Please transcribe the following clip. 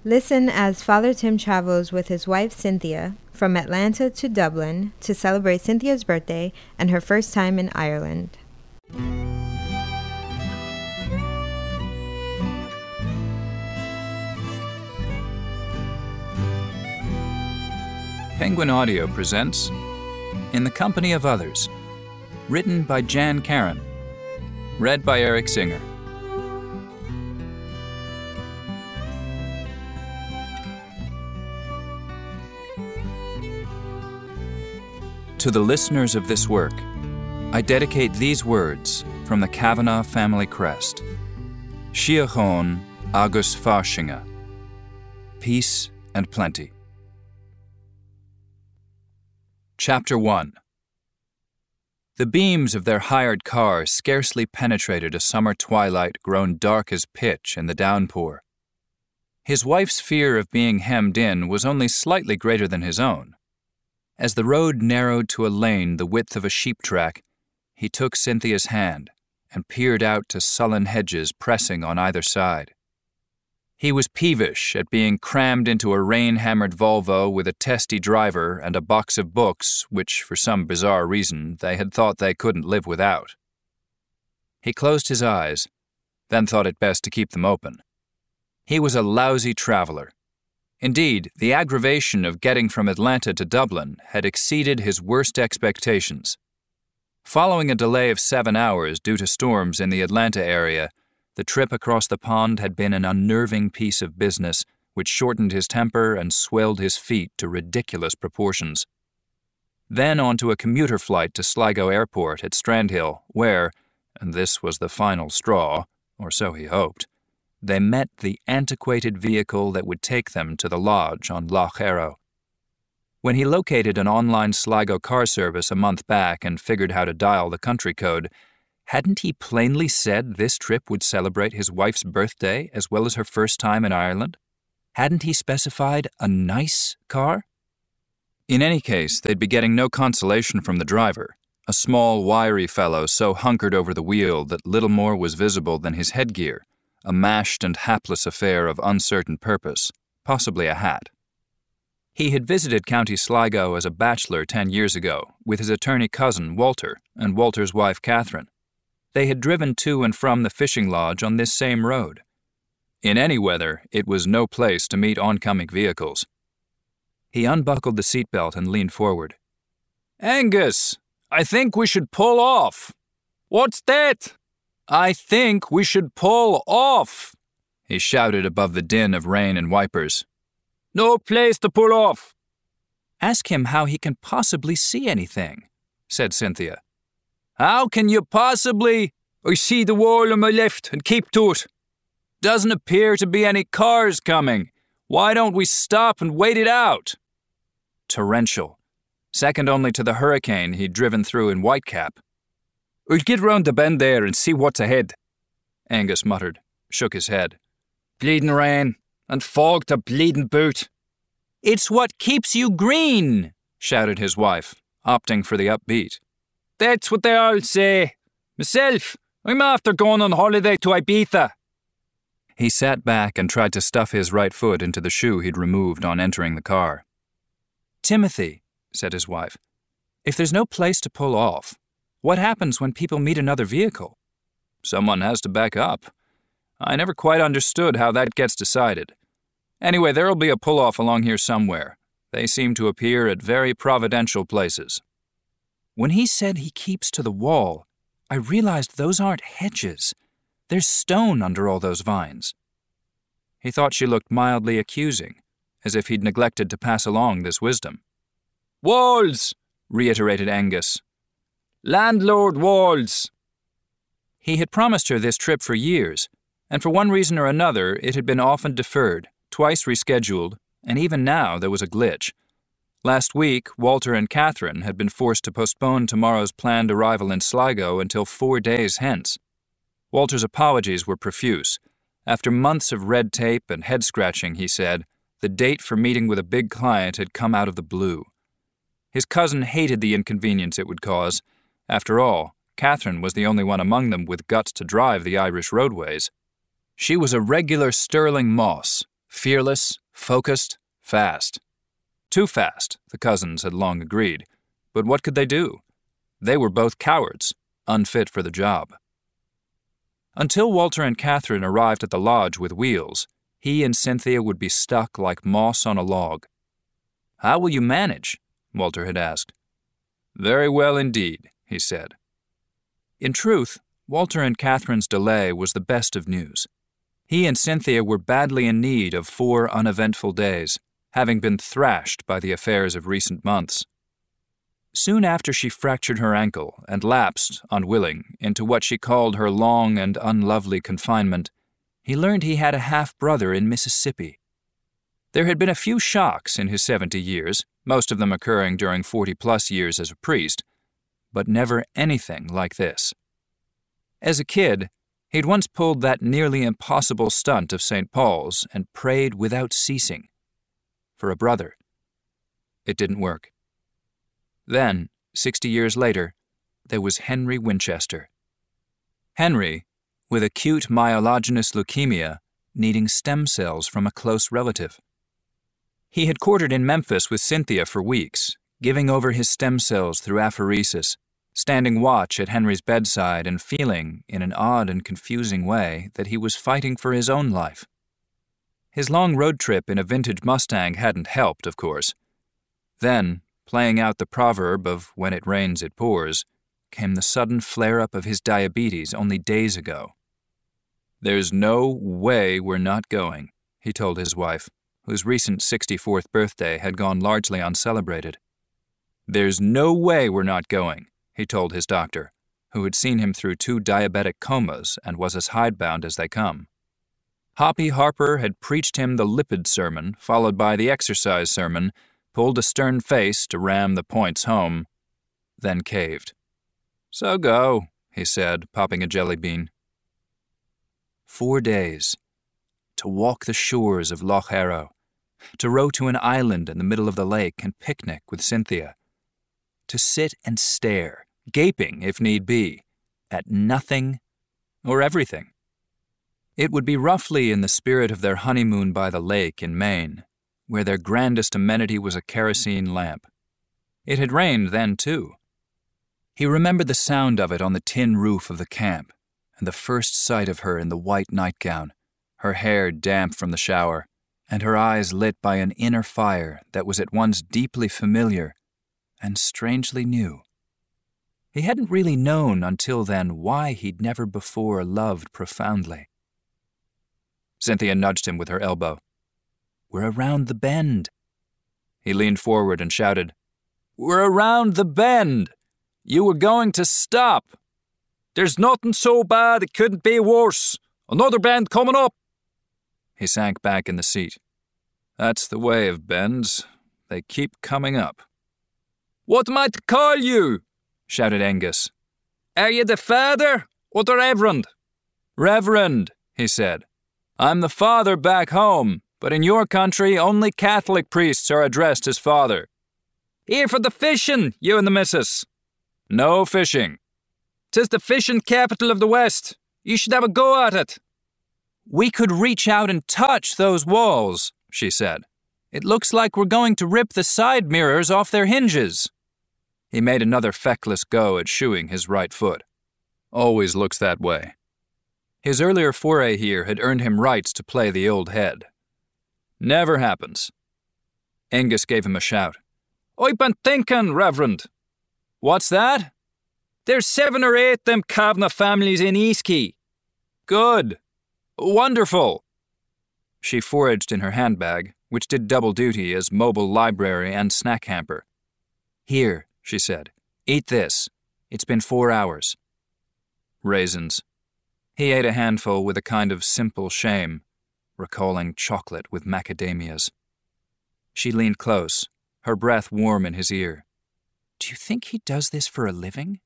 Listen as Father Tim travels with his wife Cynthia from Atlanta to Dublin to celebrate Cynthia's birthday and her first time in Ireland. Penguin Audio presents In the Company of Others, written by Jan Karon, read by Eric Singer. To the listeners of this work, I dedicate these words from the Kavanagh family crest. Síocháin agus fairsinge, peace and plenty. Chapter 1. The beams of their hired car scarcely penetrated a summer twilight grown dark as pitch in the downpour. His wife's fear of being hemmed in was only slightly greater than his own. As the road narrowed to a lane the width of a sheep track, he took Cynthia's hand and peered out to sullen hedges pressing on either side. He was peevish at being crammed into a rain-hammered Volvo with a testy driver and a box of books which, for some bizarre reason, they had thought they couldn't live without. He closed his eyes, then thought it best to keep them open. He was a lousy traveler. Indeed, the aggravation of getting from Atlanta to Dublin had exceeded his worst expectations. Following a delay of 7 hours due to storms in the Atlanta area, the trip across the pond had been an unnerving piece of business which shortened his temper and swelled his feet to ridiculous proportions. Then onto a commuter flight to Sligo Airport at Strandhill, where, and this was the final straw, or so he hoped, they met the antiquated vehicle that would take them to the lodge on Lough Arrow. When he located an online Sligo car service a month back and figured how to dial the country code, hadn't he plainly said this trip would celebrate his wife's birthday as well as her first time in Ireland? Hadn't he specified a nice car? In any case, they'd be getting no consolation from the driver, a small, wiry fellow so hunkered over the wheel that little more was visible than his headgear, a mashed and hapless affair of uncertain purpose, possibly a hat. He had visited County Sligo as a bachelor 10 years ago with his attorney cousin Walter and Walter's wife Catherine. They had driven to and from the fishing lodge on this same road. In any weather, it was no place to meet oncoming vehicles. He unbuckled the seatbelt and leaned forward. "Angus, I think we should pull off." "What's that?" "I think we should pull off," he shouted above the din of rain and wipers. "No place to pull off." "Ask him how he can possibly see anything," said Cynthia. "How can you possibly? I see the wall on my left and keep to it. Doesn't appear to be any cars coming. Why don't we stop and wait it out?" Torrential, second only to the hurricane he'd driven through in Whitecap. "I'll get round the bend there and see what's ahead," Angus muttered, shook his head. "Bleeding rain, and fog to bleeding boot." "It's what keeps you green," shouted his wife, opting for the upbeat. "That's what they all say. Myself, I'm after going on holiday to Ibiza." He sat back and tried to stuff his right foot into the shoe he'd removed on entering the car. "Timothy," said his wife, "if there's no place to pull off, what happens when people meet another vehicle?" "Someone has to back up. I never quite understood how that gets decided. Anyway, there'll be a pull-off along here somewhere. They seem to appear at very providential places." When he said he keeps to the wall, I realized those aren't hedges. There's stone under all those vines. He thought she looked mildly accusing, as if he'd neglected to pass along this wisdom. "Walls," reiterated Angus. "Landlord walls." He had promised her this trip for years, and for one reason or another it had been often deferred, twice rescheduled, and even now there was a glitch. Last week, Walter and Catherine had been forced to postpone tomorrow's planned arrival in Sligo until 4 days hence. Walter's apologies were profuse. After months of red tape and head-scratching, he said, the date for meeting with a big client had come out of the blue. His cousin hated the inconvenience it would cause. After all, Catherine was the only one among them with guts to drive the Irish roadways. She was a regular Stirling Moss, Fearless, focused, fast. Too fast, the cousins had long agreed. But what could they do? They were both cowards, unfit for the job. Until Walter and Catherine arrived at the lodge with wheels, he and Cynthia would be stuck like moss on a log. "How will you manage?" Walter had asked. "Very well indeed," he said. In truth, Walter and Catherine's delay was the best of news. He and Cynthia were badly in need of 4 uneventful days, having been thrashed by the affairs of recent months. Soon after she fractured her ankle and lapsed, unwilling, into what she called her long and unlovely confinement, he learned he had a half-brother in Mississippi. There had been a few shocks in his 70 years, most of them occurring during 40-plus years as a priest, but never anything like this. As a kid, he'd once pulled that nearly impossible stunt of St. Paul's and prayed without ceasing. For a brother. It didn't work. Then, 60 years later, there was Henry Winchester. Henry, with acute myelogenous leukemia, needing stem cells from a close relative. He had quartered in Memphis with Cynthia for weeks, giving over his stem cells through apheresis, standing watch at Henry's bedside and feeling, in an odd and confusing way, that he was fighting for his own life. His long road trip in a vintage Mustang hadn't helped, of course. Then, playing out the proverb of when it rains it pours, came the sudden flare-up of his diabetes only days ago. "There's no way we're not going," he told his wife, whose recent 64th birthday had gone largely uncelebrated. "There's no way we're not going," he told his doctor, who had seen him through 2 diabetic comas and was as hidebound as they come. Hoppy Harper had preached him the lipid sermon, followed by the exercise sermon, pulled a stern face to ram the points home, then caved. "So go," he said, popping a jelly bean. 4 days. To walk the shores of Loch Arrow, to row to an island in the middle of the lake and picnic with Cynthia, to sit and stare, gaping if need be, at nothing or everything. It would be roughly in the spirit of their honeymoon by the lake in Maine, where their grandest amenity was a kerosene lamp. It had rained then, too. He remembered the sound of it on the tin roof of the camp, and the first sight of her in the white nightgown, her hair damp from the shower, and her eyes lit by an inner fire that was at once deeply familiar and strangely new. He hadn't really known until then why he'd never before loved profoundly. Cynthia nudged him with her elbow. "We're around the bend." He leaned forward and shouted, "We're around the bend! You were going to stop! There's nothing so bad it couldn't be worse! Another bend coming up!" He sank back in the seat. "That's the way of bends. They keep coming up." "What am I to call you?" shouted Angus. "Are you the father or the reverend?" "Reverend," he said. "I'm the father back home, but in your country only Catholic priests are addressed as father." "Here for the fishing, you and the missus." "No fishing." "'Tis the fishing capital of the West. You should have a go at it." "We could reach out and touch those walls," she said. "It looks like we're going to rip the side mirrors off their hinges." He made another feckless go at shoeing his right foot. Always looks that way. His earlier foray here had earned him rights to play the old head. "Never happens." Angus gave him a shout. "I've been thinking, Reverend." "What's that?" "There's 7 or 8 them Kavanagh families in Eastquay." "Good. Wonderful." She foraged in her handbag, which did double duty as mobile library and snack hamper. "Here," she said. "Eat this. It's been 4 hours." Raisins. He ate a handful with a kind of simple shame, recalling chocolate with macadamias. She leaned close, her breath warm in his ear. "Do you think he does this for a living?"